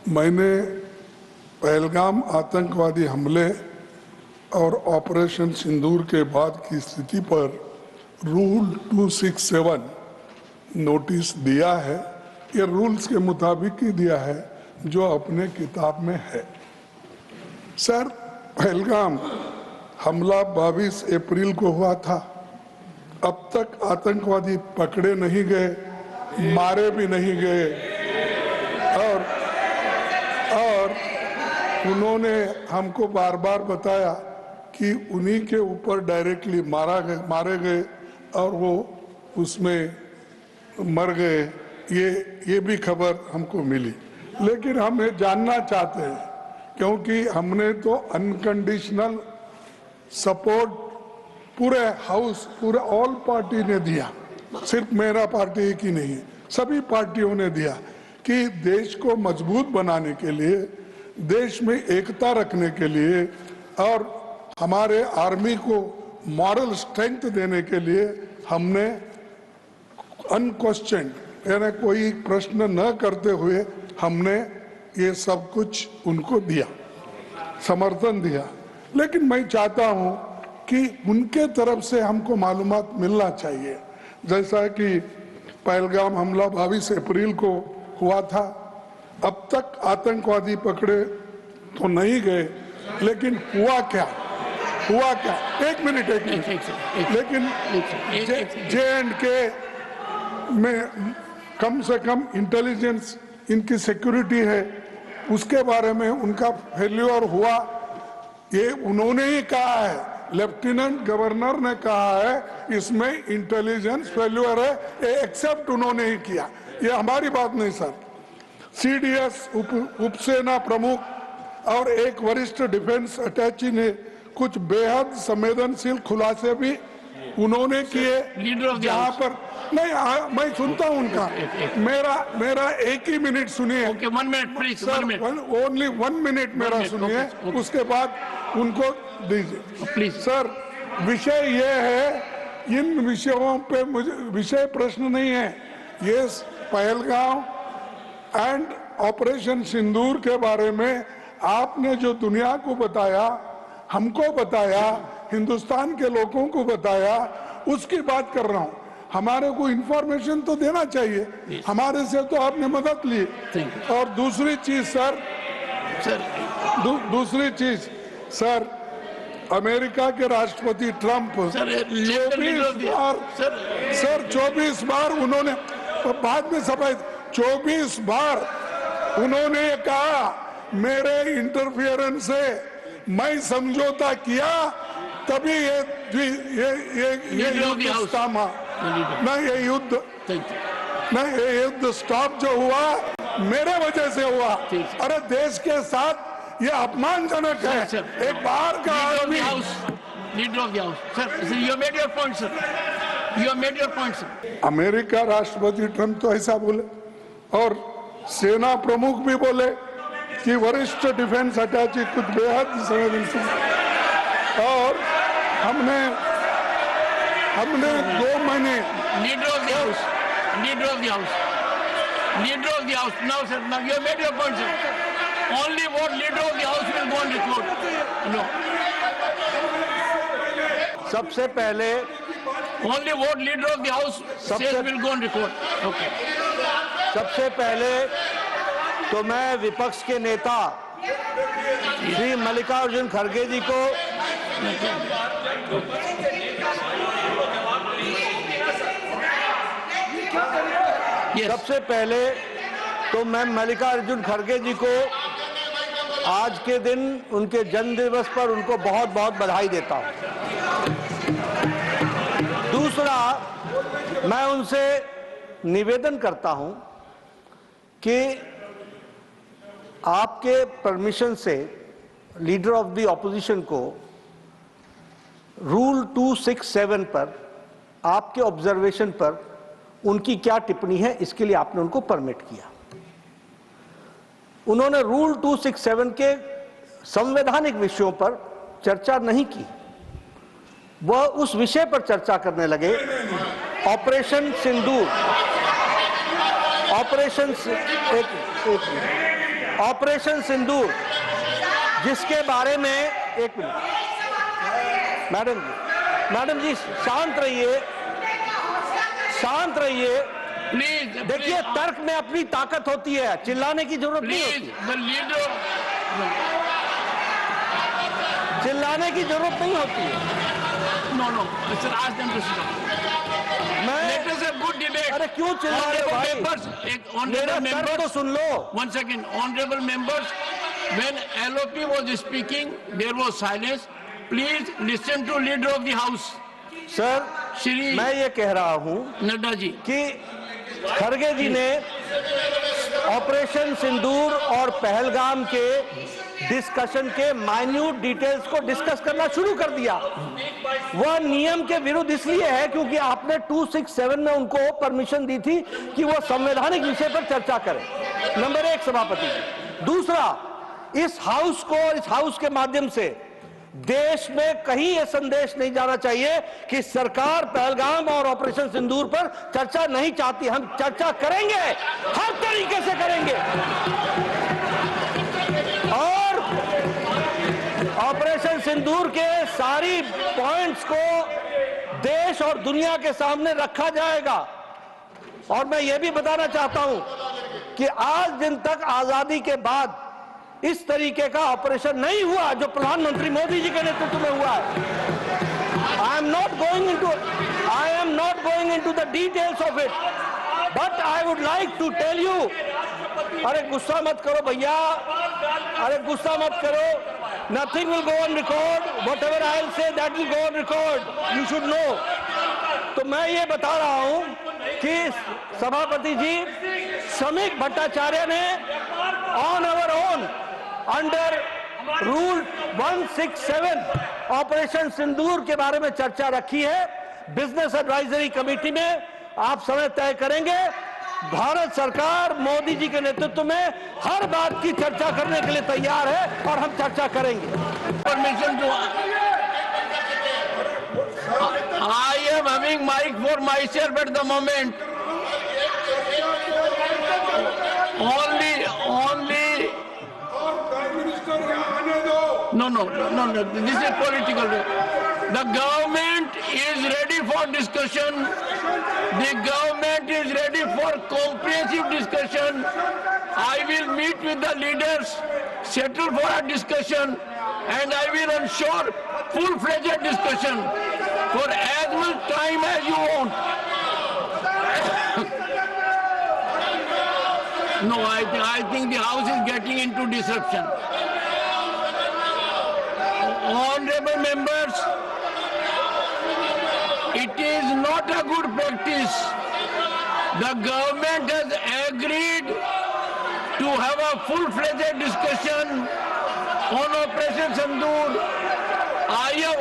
मैंने पहलगाम आतंकवादी हमले और ऑपरेशन सिंदूर के बाद की स्थिति पर रूल 267 नोटिस दिया है। ये रूल्स के मुताबिक ही दिया है जो अपने किताब में है। सर, पहलगाम हमला 22 अप्रैल को हुआ था। अब तक आतंकवादी पकड़े नहीं गए, मारे भी नहीं गए और उन्होंने हमको बार बार बताया कि उन्हीं के ऊपर डायरेक्टली मारे गए और वो उसमें मर गए। ये भी खबर हमको मिली, लेकिन हम ये जानना चाहते हैं क्योंकि हमने तो अनकंडीशनल सपोर्ट पूरे हाउस, पूरे ऑल पार्टी ने दिया, सिर्फ मेरा पार्टी की नहीं, सभी पार्टियों ने दिया कि देश को मजबूत बनाने के लिए, देश में एकता रखने के लिए और हमारे आर्मी को मॉरल स्ट्रेंथ देने के लिए हमने अनक्वेश्चन यानी कोई प्रश्न न करते हुए हमने ये सब कुछ उनको दिया, समर्थन दिया। लेकिन मैं चाहता हूं कि उनके तरफ से हमको मालूमात मिलना चाहिए। जैसा कि पहलगाम हमला 22 अप्रैल को हुआ था, अब तक आतंकवादी पकड़े तो नहीं गए, लेकिन हुआ क्या? एक मिनट लेकिन J&K में कम से कम इंटेलिजेंस इनकी सिक्योरिटी है, उसके बारे में उनका फेल्योर हुआ, ये उन्होंने ही कहा है, लेफ्टिनेंट गवर्नर ने कहा है इसमें इंटेलिजेंस फेल्योर है, ये एक्सेप्ट उन्होंने ही किया, ये हमारी बात नहीं सर। CDS उपसेना प्रमुख और एक वरिष्ठ डिफेंस अटैची ने कुछ बेहद संवेदनशील खुलासे भी उन्होंने किए, जहां पर नहीं मैं सुनता हूं उनका, मेरा एक ही मिनट सुनिए। Okay, 1 minute, please. Sir, 1 minute. Only 1 minute मेरा सुनिए, उसके बाद उनको दीजिए प्लीज। सर, विषय ये है, इन विषयों पे मुझे विषय प्रश्न नहीं है, ये पहलगाम एंड ऑपरेशन सिंदूर के बारे में आपने जो दुनिया को बताया, हमको बताया, हिंदुस्तान के लोगों को बताया, उसकी बात कर रहा हूं। हमारे को इंफॉर्मेशन तो देना चाहिए, हमारे से तो आपने मदद ली। और दूसरी चीज सर, दूसरी चीज सर, अमेरिका के राष्ट्रपति ट्रंप 24 बार उन्होंने बाद में सफाई 24 बार उन्होंने कहा मेरे इंटरफियरेंस से मैं समझौता किया, तभी ये युद्ध थामा ना, ये युद्ध स्टॉप जो हुआ मेरे वजह से हुआ। अरे देश के साथ ये अपमानजनक है, एक बाहर का आदमी। Leader of the house sir, you made your point sir, you made your point sir. America राष्ट्रपति ट्रंप तो ऐसा बोले और सेना प्रमुख भी बोले कि वरिष्ठ डिफेंस अटैची कुछ बेहद संवेदनशील, और हमने 2 महीने leader of the house, now sir, now you made your point sir, only what leader of the house will go on record. No, सबसे पहले only what leader of the house says will go on record. Okay, सबसे पहले तो मैं विपक्ष के नेता श्री मल्लिकार्जुन खड़गे जी को सबसे पहले तो मैं मल्लिकार्जुन खड़गे जी को आज के दिन उनके जन्म दिवस पर उनको बहुत बहुत बधाई देता हूं। दूसरा, मैं उनसे निवेदन करता हूं कि आपके परमिशन से लीडर ऑफ द ऑपोजिशन को रूल 267 पर आपके ऑब्जर्वेशन पर उनकी क्या टिप्पणी है, इसके लिए आपने उनको परमिट किया। उन्होंने रूल 267 के संवैधानिक विषयों पर चर्चा नहीं की, वह उस विषय पर चर्चा करने लगे, ऑपरेशन सिंदूर, ऑपरेशन एक ऑपरेशन सिंदूर जिसके बारे में, एक मिनट मैडम जी शांत रहिए, शांत रहिए। प्लीज देखिए तर्क में अपनी ताकत होती है, चिल्लाने की जरूरत नहीं प्लीज होती, द लीडर, चिल्लाने की जरूरत नहीं होती है। No no sir, ask them to sit down. मैं let us have good debate. अरे क्यों चिल्ला रहे हो भाई? एक मेरा ऑनरेबल तर्क तो members, soon low. one second, honorable members, when LOP was speaking, there was silence. Please listen to leader of the house, sir Shri मैं ये कह रहा हूं नड्डा जी। कि खड़गे जी ने ऑपरेशन सिंदूर और पहलगाम के डिस्कशन के माइन्यूट डिटेल्स को डिस्कस करना शुरू कर दिया। वह नियम के विरुद्ध इसलिए है क्योंकि आपने 267 में उनको परमिशन दी थी कि वह संवैधानिक विषय पर चर्चा करें। नंबर 1 सभापति जी। दूसरा, इस हाउस को और इस हाउस के माध्यम से देश में कहीं यह संदेश नहीं जाना चाहिए कि सरकार पहलगाम और ऑपरेशन सिंदूर पर चर्चा नहीं चाहती। हम चर्चा करेंगे, हर तरीके से करेंगे, और ऑपरेशन सिंदूर के सारी पॉइंट्स को देश और दुनिया के सामने रखा जाएगा। और मैं यह भी बताना चाहता हूं कि आज दिन तक आजादी के बाद इस तरीके का ऑपरेशन नहीं हुआ जो प्रधानमंत्री मोदी जी के नेतृत्व में हुआ है। I am not going into the details of it, but I would like to tell you. अरे गुस्सा मत करो भैया, अरे गुस्सा मत करो। Nothing will go on record, whatever I will say that will go on record, you should know. तो मैं ये बता रहा हूं कि सभापति जी श्रमिक भट्टाचार्य ने on our own under rule 167 operation Sindoor के बारे में चर्चा रखी है। बिजनेस एडवाइजरी कमेटी में आप समय तय करेंगे। भारत सरकार मोदी जी के नेतृत्व में हर बात की चर्चा करने के लिए तैयार है और हम चर्चा करेंगे। Permission to, I am having mic for myself at the moment. Only. No. This is political. The government is ready for discussion. The government is ready for comprehensive discussion. I will meet with the leaders, settle for a discussion, and I will ensure full-fledged discussion for as much time as you want. No, I think the house is getting into disruption. Honorable members, it is not a good practice. The government has agreed to have a full-fledged discussion on Operation Sindoor. I have